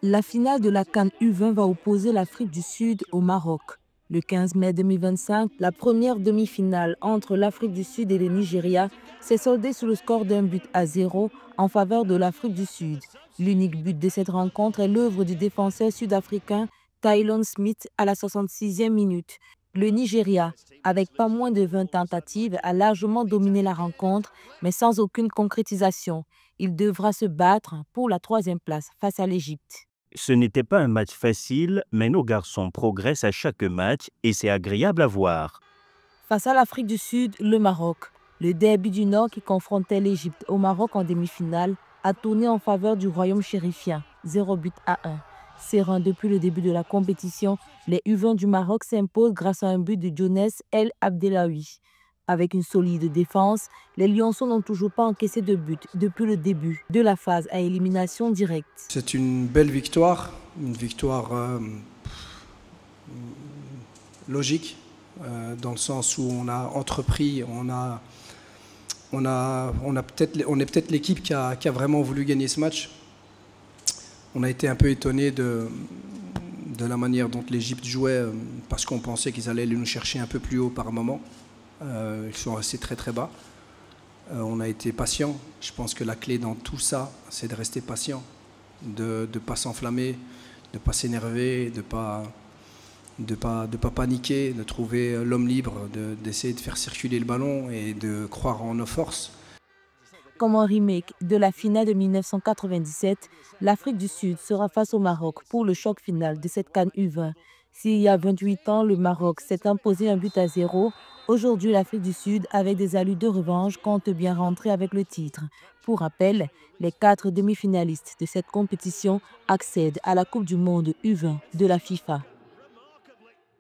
La finale de la CAN U20 va opposer l'Afrique du Sud au Maroc. Le 15 mai 2025, la première demi-finale entre l'Afrique du Sud et le Nigeria s'est soldée sur le score d'1 but à 0 en faveur de l'Afrique du Sud. L'unique but de cette rencontre est l'œuvre du défenseur sud-africain Tylon Smith à la 66e minute. Le Nigeria, avec pas moins de 20 tentatives, a largement dominé la rencontre, mais sans aucune concrétisation. Il devra se battre pour la troisième place face à l'Égypte. Ce n'était pas un match facile, mais nos garçons progressent à chaque match et c'est agréable à voir. Face à l'Afrique du Sud, le Maroc. Le derby du Nord qui confrontait l'Égypte au Maroc en demi-finale a tourné en faveur du royaume chérifien, 0 but à 1. Serein depuis le début de la compétition, les U20 du Maroc s'imposent grâce à un but de Younes El Abdelawi. Avec une solide défense, les Lionceaux n'ont toujours pas encaissé de but depuis le début de la phase à élimination directe. C'est une belle victoire, une victoire logique, dans le sens où on a entrepris, on est peut-être l'équipe qui a vraiment voulu gagner ce match. On a été un peu étonné de la manière dont l'Égypte jouait, parce qu'on pensait qu'ils allaient nous chercher un peu plus haut par moment. Ils sont restés très très bas. On a été patient. Je pense que la clé dans tout ça, c'est de rester patient, de ne pas s'enflammer, de ne pas s'énerver, de ne pas paniquer, de trouver l'homme libre, d'essayer de faire circuler le ballon et de croire en nos forces. Comme un remake de la finale de 1997, l'Afrique du Sud sera face au Maroc pour le choc final de cette CAN U20. S'il y a 28 ans, le Maroc s'est imposé 1 but à 0, aujourd'hui l'Afrique du Sud, avec des allures de revanche, compte bien rentrer avec le titre. Pour rappel, les 4 demi-finalistes de cette compétition accèdent à la Coupe du Monde U20 de la FIFA.